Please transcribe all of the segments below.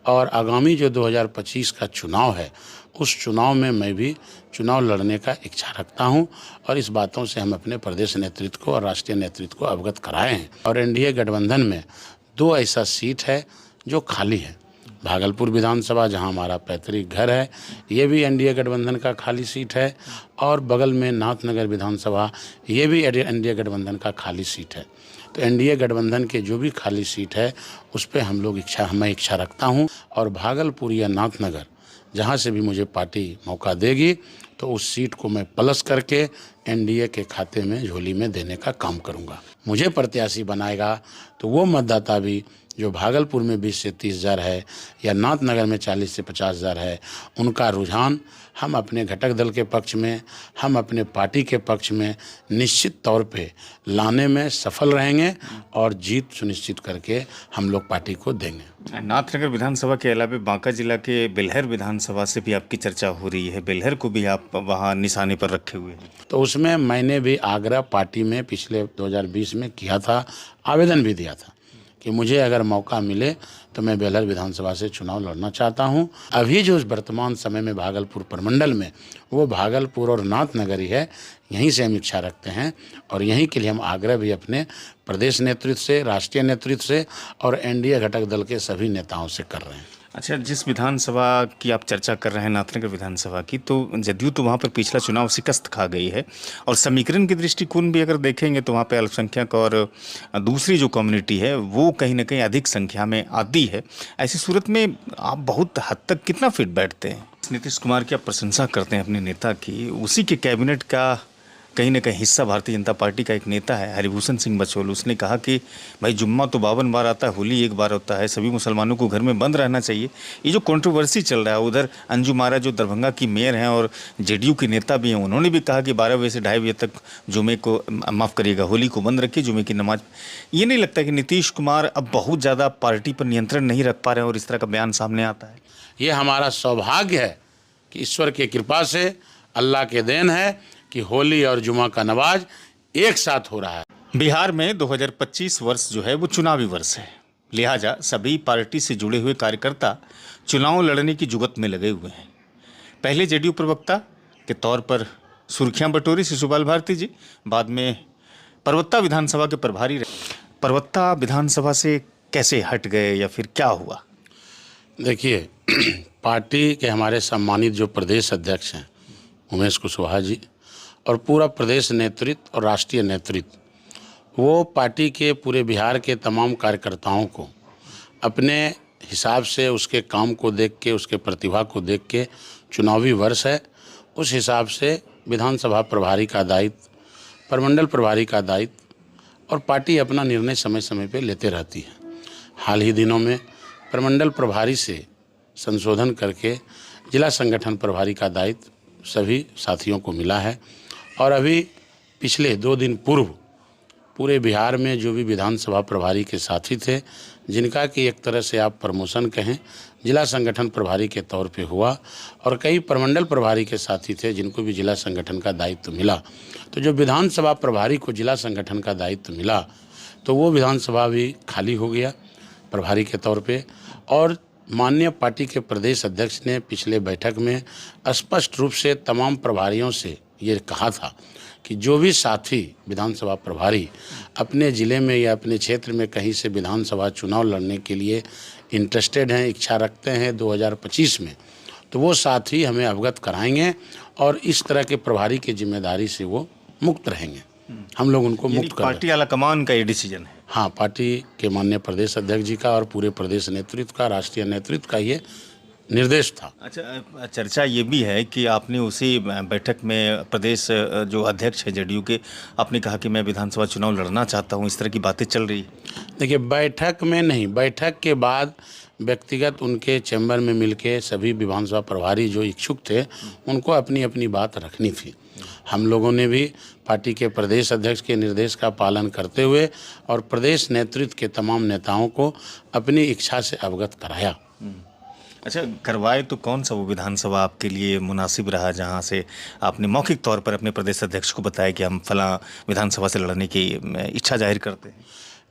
और आगामी जो 2025 का चुनाव है, उस चुनाव में मैं भी चुनाव लड़ने का इच्छा रखता हूं और इस बातों से हम अपने प्रदेश नेतृत्व को और राष्ट्रीय नेतृत्व को अवगत कराए हैं। और एनडीए गठबंधन में 2 ऐसा सीट है जो खाली है। भागलपुर विधानसभा, जहां हमारा पैतृक घर है, ये भी एनडीए गठबंधन का खाली सीट है, और बगल में नाथनगर विधानसभा, ये भी एनडीए गठबंधन का खाली सीट है। तो एनडीए गठबंधन के जो भी खाली सीट है उस पर मैं इच्छा रखता हूं, और भागलपुर या नाथनगर जहां से भी मुझे पार्टी मौका देगी तो उस सीट को मैं प्लस करके एनडीए के खाते में, झोली में देने का काम करूंगा। मुझे प्रत्याशी बनाएगा तो वो मतदाता भी जो भागलपुर में 20 से 30 हज़ार है या नाथनगर में 40 से 50 हज़ार है, उनका रुझान हम अपने घटक दल के पक्ष में, हम अपने पार्टी के पक्ष में निश्चित तौर पे लाने में सफल रहेंगे और जीत सुनिश्चित करके हम लोग पार्टी को देंगे। नाथनगर विधानसभा के अलावा बांका जिला के बेलहर विधानसभा से भी आपकी चर्चा हो रही है। बेलहर को भी आप वहाँ निशाने पर रखे हुए हैं। तो उसमें मैंने भी आग्रह पार्टी में पिछले 2020 में किया था, आवेदन भी दिया था कि मुझे अगर मौका मिले तो मैं बेलहर विधानसभा से चुनाव लड़ना चाहता हूं। अभी जो वर्तमान समय में भागलपुर प्रमंडल में, वो भागलपुर और नाथनगर ही है, यहीं से हम इच्छा रखते हैं और यहीं के लिए हम आग्रह भी अपने प्रदेश नेतृत्व से, राष्ट्रीय नेतृत्व से और एनडीए घटक दल के सभी नेताओं से कर रहे हैं। अच्छा, जिस विधानसभा की आप चर्चा कर रहे हैं, नाथनगर विधानसभा की, तो जदयू तो वहाँ पर पिछला चुनाव शिकस्त खा गई है, और समीकरण के दृष्टिकोण भी अगर देखेंगे तो वहाँ पे अल्पसंख्यक और दूसरी जो कम्युनिटी है वो कहीं ना कहीं अधिक संख्या में आती है। ऐसी सूरत में आप बहुत हद तक कितना फिट बैठते हैं? नीतीश कुमार की आप प्रशंसा करते हैं अपने नेता की, उसी के कैबिनेट का कहीं ना कहीं हिस्सा भारतीय जनता पार्टी का एक नेता है हरिभूषण सिंह बछोल। उसने कहा कि भाई जुम्मा तो 52 बार आता है, होली एक बार होता है, सभी मुसलमानों को घर में बंद रहना चाहिए। ये जो कंट्रोवर्सी चल रहा है, उधर अंजू मारा जो दरभंगा की मेयर हैं और जेडीयू के नेता भी हैं, उन्होंने भी कहा कि 12 बजे से 2:30 बजे तक जुमे को, माफ़ करिएगा, होली को बंद रखिए, जुमे की नमाज। ये नहीं लगता कि नीतीश कुमार अब बहुत ज़्यादा पार्टी पर नियंत्रण नहीं रख पा रहे हैं और इस तरह का बयान सामने आता है? ये हमारा सौभाग्य है कि ईश्वर की कृपा से, अल्लाह के देन है कि होली और जुमा का नमाज एक साथ हो रहा है। बिहार में 2025 वर्ष जो है वो चुनावी वर्ष है, लिहाजा सभी पार्टी से जुड़े हुए कार्यकर्ता चुनाव लड़ने की जुगत में लगे हुए हैं। पहले जेडीयू प्रवक्ता के तौर पर सुर्खियां बटोरी शिशुपाल भारती जी, बाद में परवत्ता विधानसभा के प्रभारी रहे। परवत्ता विधानसभा से कैसे हट गए या फिर क्या हुआ? देखिए, पार्टी के हमारे सम्मानित जो प्रदेश अध्यक्ष हैं उमेश कुशवाहा जी और पूरा प्रदेश नेतृत्व और राष्ट्रीय नेतृत्व, वो पार्टी के पूरे बिहार के तमाम कार्यकर्ताओं को अपने हिसाब से, उसके काम को देख के, उसके प्रतिभा को देख के, चुनावी वर्ष है उस हिसाब से विधानसभा प्रभारी का दायित्व, प्रमंडल प्रभारी का दायित्व और पार्टी अपना निर्णय समय समय पे लेते रहती है। हाल ही दिनों में प्रमंडल प्रभारी से संशोधन करके जिला संगठन प्रभारी का दायित्व सभी साथियों को मिला है, और अभी पिछले 2 दिन पूर्व पूरे बिहार में जो भी विधानसभा प्रभारी के साथी थे, जिनका कि एक तरह से आप प्रमोशन कहें, जिला संगठन प्रभारी के तौर पे हुआ, और कई प्रमंडल प्रभारी के साथी थे जिनको भी जिला संगठन का दायित्व मिला। तो जो विधानसभा प्रभारी को जिला संगठन का दायित्व मिला तो वो विधानसभा भी खाली हो गया प्रभारी के तौर पे। और माननीय पार्टी के प्रदेश अध्यक्ष ने पिछले बैठक में स्पष्ट रूप से तमाम प्रभारियों से ये कहा था कि जो भी साथी विधानसभा प्रभारी अपने ज़िले में या अपने क्षेत्र में कहीं से विधानसभा चुनाव लड़ने के लिए इंटरेस्टेड हैं, इच्छा रखते हैं 2025 में, तो वो साथी हमें अवगत कराएंगे और इस तरह के प्रभारी की जिम्मेदारी से वो मुक्त रहेंगे। हम लोग उनको मुक्त कर, पार्टी आलाकमान का ये डिसीजन है? हाँ, पार्टी के माननीय प्रदेश अध्यक्ष जी का और पूरे प्रदेश नेतृत्व का, राष्ट्रीय नेतृत्व का ये निर्देश था। अच्छा, चर्चा ये भी है कि आपने उसी बैठक में प्रदेश जो अध्यक्ष है जेडीयू के, आपने कहा कि मैं विधानसभा चुनाव लड़ना चाहता हूँ, इस तरह की बातें चल रही है। देखिए, बैठक में नहीं, बैठक के बाद व्यक्तिगत उनके चैम्बर में मिलके सभी विधानसभा प्रभारी जो इच्छुक थे उनको अपनी अपनी बात रखनी थी। हम लोगों ने भी पार्टी के प्रदेश अध्यक्ष के निर्देश का पालन करते हुए और प्रदेश नेतृत्व के तमाम नेताओं को अपनी इच्छा से अवगत कराया। अच्छा, करवाए तो कौन सा वो विधानसभा आपके लिए मुनासिब रहा जहां से आपने मौखिक तौर पर अपने प्रदेश अध्यक्ष को बताया कि हम फलां विधानसभा से लड़ने की इच्छा जाहिर करते हैं?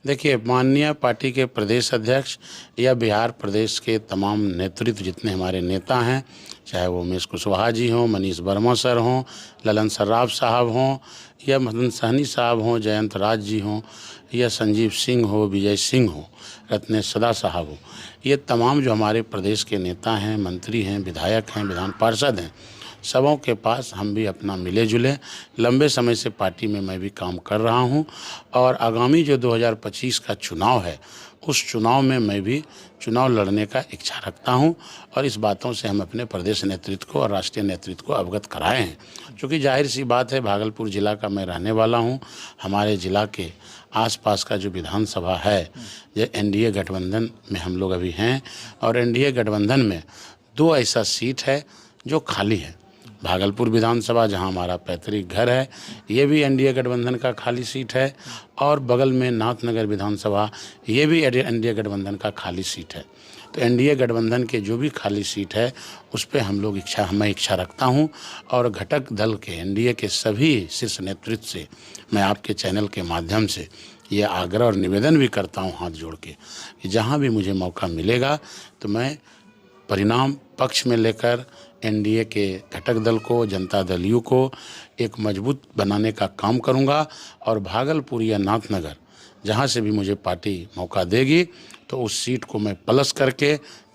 देखिए, माननीय पार्टी के प्रदेश अध्यक्ष या बिहार प्रदेश के तमाम नेतृत्व जितने हमारे नेता हैं, चाहे वो उमेश कुशवाहा जी हों, मनीष वर्मा सर हों, ललन सर्राफ साहब हों, या मदन सहनी साहब हों, जयंत राज जी हों, या संजीव सिंह हो, विजय सिंह हो, रत्नेश सदा साहब हो, ये तमाम जो हमारे प्रदेश के नेता हैं, मंत्री हैं, विधायक हैं, विधान पार्षद हैं, सबों के पास हम भी अपना मिले जुले लंबे समय से पार्टी में मैं भी काम कर रहा हूं, और आगामी जो 2025 का चुनाव है, उस चुनाव में मैं भी चुनाव लड़ने का इच्छा रखता हूं, और इस बातों से हम अपने प्रदेश नेतृत्व को और राष्ट्रीय नेतृत्व को अवगत कराए हैं। क्योंकि जाहिर सी बात है, भागलपुर जिला का मैं रहने वाला हूं, हमारे ज़िला के आसपास का जो विधानसभा है, जो एनडीए गठबंधन में हम लोग अभी हैं, और एनडीए गठबंधन में 2 ऐसा सीट है जो खाली है। भागलपुर विधानसभा, जहां हमारा पैतृक घर है, ये भी एनडीए गठबंधन का खाली सीट है, और बगल में नाथनगर विधानसभा, ये भी एनडीए गठबंधन का खाली सीट है। तो एनडीए गठबंधन के जो भी खाली सीट है, उस पर मैं इच्छा रखता हूं, और घटक दल के एनडीए के सभी शीर्ष नेतृत्व से मैं आपके चैनल के माध्यम से ये आग्रह और निवेदन भी करता हूं, हाथ जोड़ के, कि जहां भी मुझे मौका मिलेगा तो मैं परिणाम पक्ष में लेकर एनडीए के घटक दल को, जनता दल यू को एक मजबूत बनाने का काम करूंगा, और भागलपुर या नाथनगर जहां से भी मुझे पार्टी मौका देगी, तो उस सीट को मैं प्लस करके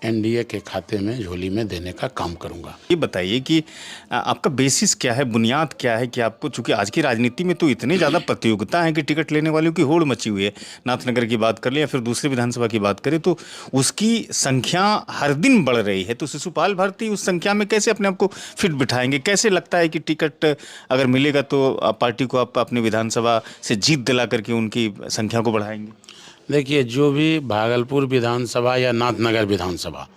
एनडीए के खाते में, झोली में देने का काम करूंगा। ये बताइए कि आपका बेसिस क्या है, बुनियाद क्या है कि आपको, चूंकि आज की राजनीति में तो इतनी ज़्यादा प्रतियोगिता है कि टिकट लेने वालों की होड़ मची हुई है, नाथनगर की बात कर लें या फिर दूसरी विधानसभा की बात करें, तो उसकी संख्या हर दिन बढ़ रही है। तो शिशुपाल भारती उस संख्या में कैसे अपने आप को फिट बिठाएंगे? कैसे लगता है कि टिकट अगर मिलेगा तो पार्टी को आप अपनी विधानसभा से जीत दिला करके उनकी संख्या को बढ़ाएंगे? देखिए, जो भी भागलपुर विधानसभा या नाथनगर विधानसभा,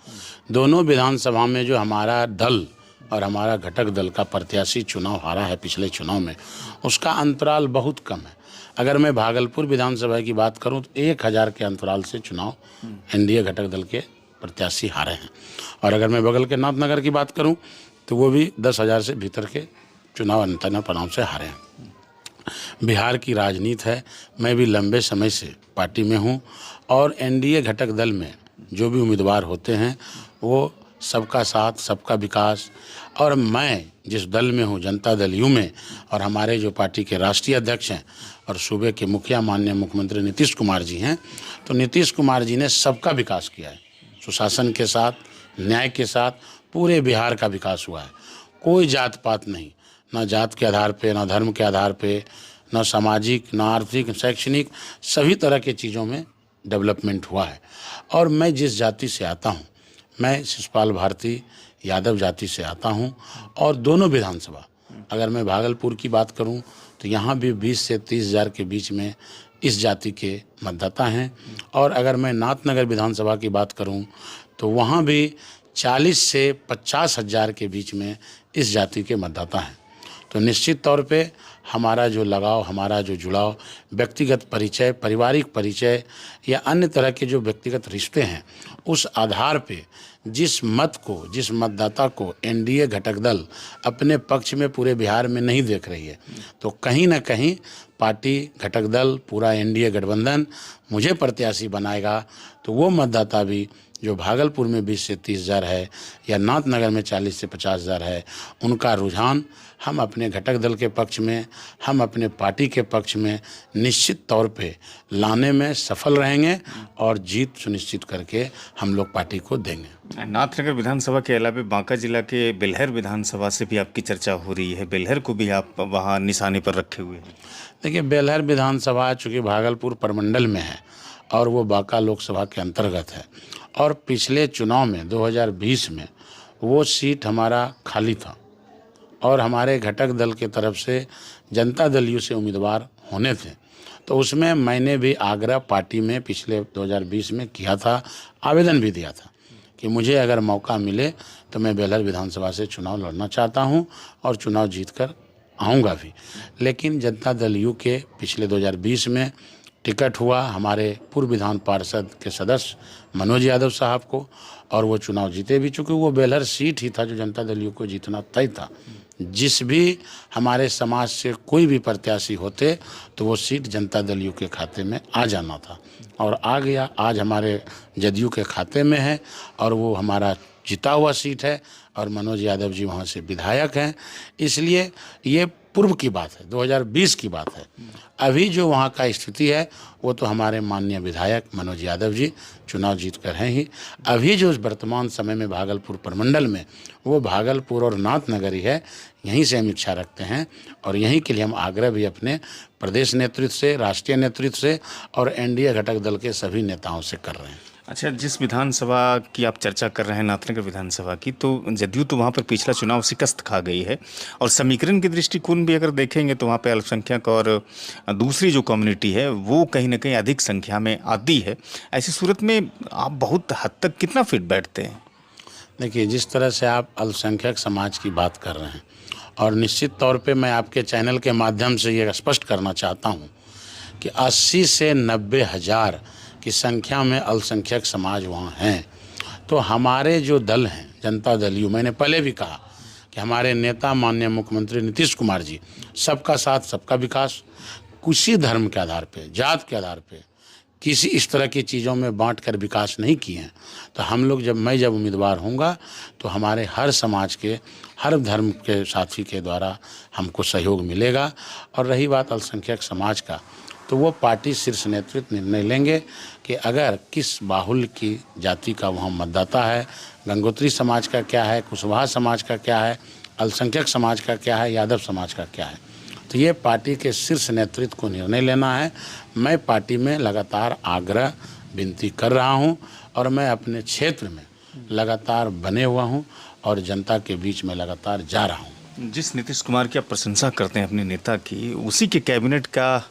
दोनों विधानसभा में जो हमारा दल और हमारा घटक दल का प्रत्याशी चुनाव हारा है पिछले चुनाव में, उसका अंतराल बहुत कम है। अगर मैं भागलपुर विधानसभा की बात करूं तो 1000 के अंतराल से चुनाव एनडीए घटक दल के प्रत्याशी हारे हैं, और अगर मैं बगल के नाथनगर की बात करूं तो वो भी 10,000 से भीतर के चुनाव अंतर परिणाम से हारे हैं। बिहार की राजनीति है, मैं भी लंबे समय से पार्टी में हूं, और एनडीए घटक दल में जो भी उम्मीदवार होते हैं वो सबका साथ, सबका विकास, और मैं जिस दल में हूं, जनता दल यू में, और हमारे जो पार्टी के राष्ट्रीय अध्यक्ष हैं और सूबे के मुखिया माननीय मुख्यमंत्री नीतीश कुमार जी हैं, तो नीतीश कुमार जी ने सबका विकास किया है। सुशासन के साथ, न्याय के साथ पूरे बिहार का विकास हुआ है। कोई जात पात नहीं, ना जात के आधार पे, ना धर्म के आधार पे, ना सामाजिक, ना आर्थिक, शैक्षणिक, सभी तरह के चीज़ों में डेवलपमेंट हुआ है। और मैं जिस जाति से आता हूँ, मैं शिशुपाल भारती यादव जाति से आता हूँ, और दोनों विधानसभा, अगर मैं भागलपुर की बात करूँ तो यहाँ भी 20 से 30,000 के बीच में इस जाति के मतदाता हैं, और अगर मैं नाथनगर विधानसभा की बात करूँ तो वहाँ भी 40 से 50,000 के बीच में इस जाति के मतदाता हैं। तो निश्चित तौर पे हमारा जो लगाव, हमारा जो जुड़ाव, व्यक्तिगत परिचय, पारिवारिक परिचय या अन्य तरह के जो व्यक्तिगत रिश्ते हैं, उस आधार पे जिस मत को, जिस मतदाता को एनडीए घटक दल अपने पक्ष में पूरे बिहार में नहीं देख रही है, तो कहीं ना कहीं पार्टी, घटक दल, पूरा एनडीए गठबंधन मुझे प्रत्याशी बनाएगा, तो वो मतदाता भी जो भागलपुर में 20 से 30,000 है या नाथनगर में 40 से 50,000 है, उनका रुझान हम अपने घटक दल के पक्ष में, हम अपने पार्टी के पक्ष में निश्चित तौर पे लाने में सफल रहेंगे, और जीत सुनिश्चित करके हम लोग पार्टी को देंगे। नाथनगर विधानसभा के अलावा बांका जिला के बेलहर विधानसभा से भी आपकी चर्चा हो रही है, बेलहर को भी आप वहाँ निशाने पर रखे हुए हैं। देखिए, बेलहर विधानसभा चूँकि भागलपुर प्रमंडल में है और वो बांका लोकसभा के अंतर्गत है, और पिछले चुनाव में 2020 में वो सीट हमारा खाली था, और हमारे घटक दल के तरफ से जनता दल यू से उम्मीदवार होने थे, तो उसमें मैंने भी आग्रह पार्टी में पिछले 2020 में किया था, आवेदन भी दिया था कि मुझे अगर मौका मिले तो मैं बेलहर विधानसभा से चुनाव लड़ना चाहता हूं, और चुनाव जीतकर आऊँगा भी। लेकिन जनता दल यू के पिछले 2020 में टिकट हुआ हमारे पूर्व विधान पार्षद के सदस्य मनोज यादव साहब को, और वो चुनाव जीते भी, चूँकि वो बेलहर सीट ही था जो जनता दल यू को जीतना तय था, जिस भी हमारे समाज से कोई भी प्रत्याशी होते तो वो सीट जनता दल यू के खाते में आ जाना था, और आ गया। आज हमारे जदयू के खाते में है और वो हमारा जीता हुआ सीट है, और मनोज यादव जी वहाँ से विधायक हैं। इसलिए ये पूर्व की बात है, 2020 की बात है। अभी जो वहाँ का स्थिति है वो तो हमारे माननीय विधायक मनोज यादव जी चुनाव जीत कर हैं ही। अभी जो वर्तमान समय में भागलपुर प्रमंडल में, वो भागलपुर और नाथनगर ही है। यहीं से हम इच्छा रखते हैं और यहीं के लिए हम आग्रह भी अपने प्रदेश नेतृत्व से, राष्ट्रीय नेतृत्व से और एनडीए घटक दल के सभी नेताओं से कर रहे हैं। अच्छा, जिस विधानसभा की आप चर्चा कर रहे हैं, नाथनगर विधानसभा की, तो जदयू तो वहाँ पर पिछला चुनाव शिकस्त खा गई है, और समीकरण के दृष्टिकोण भी अगर देखेंगे तो वहाँ पे अल्पसंख्यक और दूसरी जो कम्युनिटी है वो कहीं ना कहीं अधिक संख्या में आती है। ऐसी सूरत में आप बहुत हद तक कितना फिट बैठते हैं? देखिए, जिस तरह से आप अल्पसंख्यक समाज की बात कर रहे हैं, और निश्चित तौर पे मैं आपके चैनल के माध्यम से ये स्पष्ट करना चाहता हूँ कि 80 से 90 हज़ार की संख्या में अल्पसंख्यक समाज वहाँ हैं। तो हमारे जो दल हैं, जनता दल यू, मैंने पहले भी कहा कि हमारे नेता माननीय मुख्यमंत्री नीतीश कुमार जी सबका साथ सबका विकास, किसी धर्म के आधार पे, जात के आधार पे, किसी इस तरह की चीज़ों में बांट कर विकास नहीं किए हैं। तो हम लोग मैं जब उम्मीदवार होऊंगा तो हमारे हर समाज के, हर धर्म के साथी के द्वारा हमको सहयोग मिलेगा। और रही बात अल्पसंख्यक समाज का, तो वो पार्टी शीर्ष नेतृत्व निर्णय लेंगे कि अगर किस बाहुल्य की जाति का वहाँ मतदाता है, गंगोत्री समाज का क्या है, कुशवाहा समाज का क्या है, अल्पसंख्यक समाज का क्या है, यादव समाज का क्या है, तो ये पार्टी के शीर्ष नेतृत्व को निर्णय लेना है। मैं पार्टी में लगातार आग्रह विनती कर रहा हूँ और मैं अपने क्षेत्र में लगातार बने हुआ हूँ और जनता के बीच में लगातार जा रहा हूँ। जिस नीतीश कुमार की आप प्रशंसा करते हैं अपने नेता की, उसी के कैबिनेट का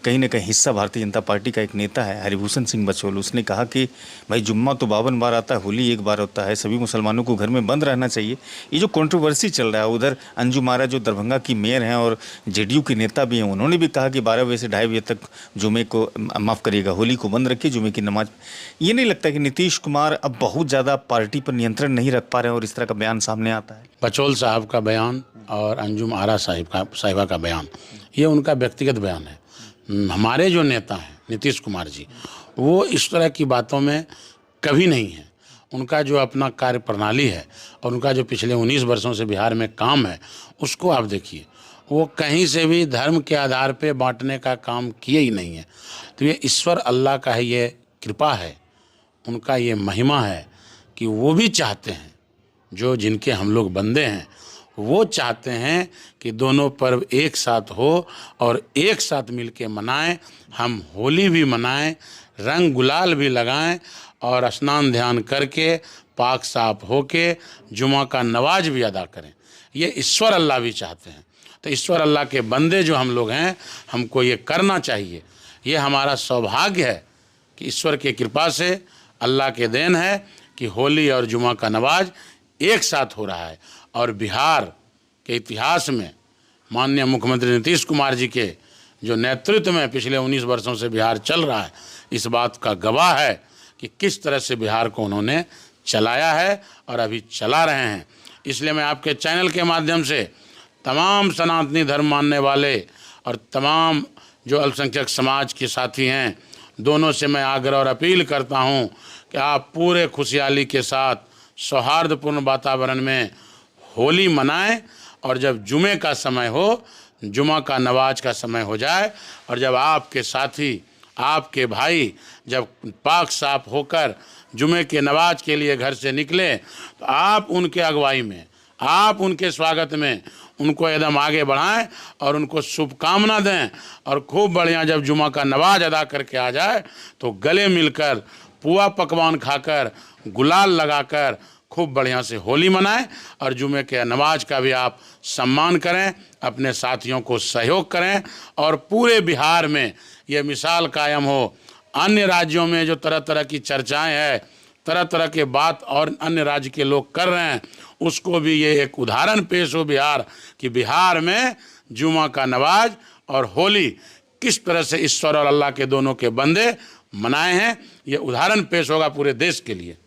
कहीं ना कहीं हिस्सा भारतीय जनता पार्टी का एक नेता है हरिभूषण सिंह बचौल। उसने कहा कि भाई जुम्मा तो 52 बार आता है, होली एक बार होता है, सभी मुसलमानों को घर में बंद रहना चाहिए। ये जो कंट्रोवर्सी चल रहा है, उधर अंजुम आरा जो दरभंगा की मेयर हैं और जेडीयू के नेता भी हैं, उन्होंने भी कहा कि 12 बजे से 2:30 बजे तक जुमे को, माफ़ करिएगा, होली को बंद रखिए, जुमे की नमाज। ये नहीं लगता कि नीतीश कुमार अब बहुत ज़्यादा पार्टी पर नियंत्रण नहीं रख पा रहे हैं और इस तरह का बयान सामने आता है? बचौल साहब का बयान और अंजुम आरा साहिबा का बयान, ये उनका व्यक्तिगत बयान है। हमारे जो नेता हैं नीतीश कुमार जी, वो इस तरह की बातों में कभी नहीं है। उनका जो अपना कार्य प्रणाली है और उनका जो पिछले 19 वर्षों से बिहार में काम है, उसको आप देखिए, वो कहीं से भी धर्म के आधार पे बांटने का काम किए ही नहीं है। तो ये ईश्वर अल्लाह का है, ये कृपा है, उनका ये महिमा है कि वो भी चाहते हैं, जो जिनके हम लोग बंदे हैं, वो चाहते हैं कि दोनों पर्व एक साथ हो और एक साथ मिलके मनाएं। हम होली भी मनाएं, रंग गुलाल भी लगाएं और स्नान ध्यान करके पाक साफ होके जुमा का नमाज भी अदा करें। ये ईश्वर अल्लाह भी चाहते हैं। तो ईश्वर अल्लाह के बंदे जो हम लोग हैं, हमको ये करना चाहिए। ये हमारा सौभाग्य है कि ईश्वर की कृपा से, अल्लाह के देन है कि होली और जुमा का नमाज एक साथ हो रहा है। और बिहार के इतिहास में माननीय मुख्यमंत्री नीतीश कुमार जी के जो नेतृत्व में पिछले 19 वर्षों से बिहार चल रहा है, इस बात का गवाह है कि किस तरह से बिहार को उन्होंने चलाया है और अभी चला रहे हैं। इसलिए मैं आपके चैनल के माध्यम से तमाम सनातनी धर्म मानने वाले और तमाम जो अल्पसंख्यक समाज के साथी हैं, दोनों से मैं आग्रह और अपील करता हूं कि आप पूरे खुशहाली के साथ सौहार्दपूर्ण वातावरण में होली मनाएं, और जब जुमे का समय हो, जुमा का नमाज का समय हो जाए, और जब आपके साथी, आपके भाई जब पाक साफ होकर जुमे के नमाज के लिए घर से निकले, तो आप उनके अगुवाई में, आप उनके स्वागत में उनको एकदम आगे बढ़ाएं और उनको शुभकामना दें। और खूब बढ़िया जब जुमा का नमाज अदा करके आ जाए तो गले मिलकर, पुआ पकवान खाकर, गुलाल लगाकर खूब बढ़िया से होली मनाएं। और जुमे के नमाज का भी आप सम्मान करें, अपने साथियों को सहयोग करें, और पूरे बिहार में ये मिसाल कायम हो। अन्य राज्यों में जो तरह तरह की चर्चाएं हैं, तरह तरह के बात और अन्य राज्य के लोग कर रहे हैं, उसको भी ये एक उदाहरण पेश हो बिहार कि बिहार में जुमा का नमाज और होली किस तरह से ईश्वर और अल्लाह के दोनों के बंदे मनाए हैं। ये उदाहरण पेश होगा पूरे देश के लिए।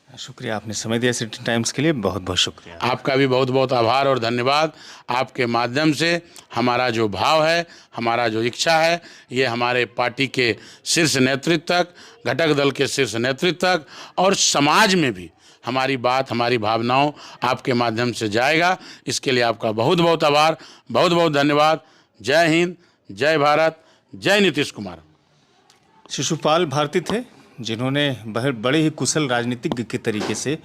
शुक्रिया, आपने समय दिया सिटी टाइम्स के लिए, बहुत बहुत शुक्रिया। आपका भी बहुत बहुत आभार और धन्यवाद। आपके माध्यम से हमारा जो भाव है, हमारा जो इच्छा है, ये हमारे पार्टी के शीर्ष नेतृत्व तक, घटक दल के शीर्ष नेतृत्व तक और समाज में भी हमारी बात, हमारी भावनाओं आपके माध्यम से जाएगा। इसके लिए आपका बहुत बहुत आभार, बहुत बहुत धन्यवाद। जय हिंद, जय भारत, जय नीतीश कुमार। शिशुपाल भारती थे, जिन्होंने बड़े ही कुशल राजनीतिज्ञ के तरीके से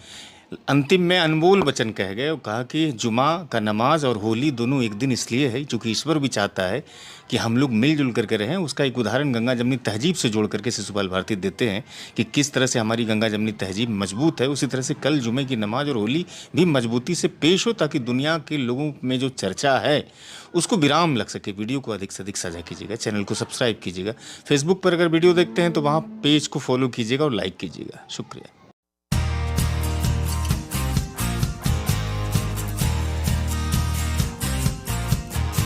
अंतिम में अनमोल वचन कह गए और कहा कि जुमा का नमाज और होली दोनों एक दिन इसलिए है क्योंकि ईश्वर भी चाहता है कि हम लोग मिलजुल करके रहें। उसका एक उदाहरण गंगा जमनी तहजीब से जोड़ करके शिशुपाल भारती देते हैं कि किस तरह से हमारी गंगा जमनी तहजीब मजबूत है। उसी तरह से कल जुमे की नमाज और होली भी मजबूती से पेश हो, ताकि दुनिया के लोगों में जो चर्चा है उसको विराम लग सके। वीडियो को अधिक से अधिक साझा कीजिएगा, चैनल को सब्सक्राइब कीजिएगा। फेसबुक पर अगर वीडियो देखते हैं तो वहाँ पेज को फॉलो कीजिएगा और लाइक कीजिएगा। शुक्रिया।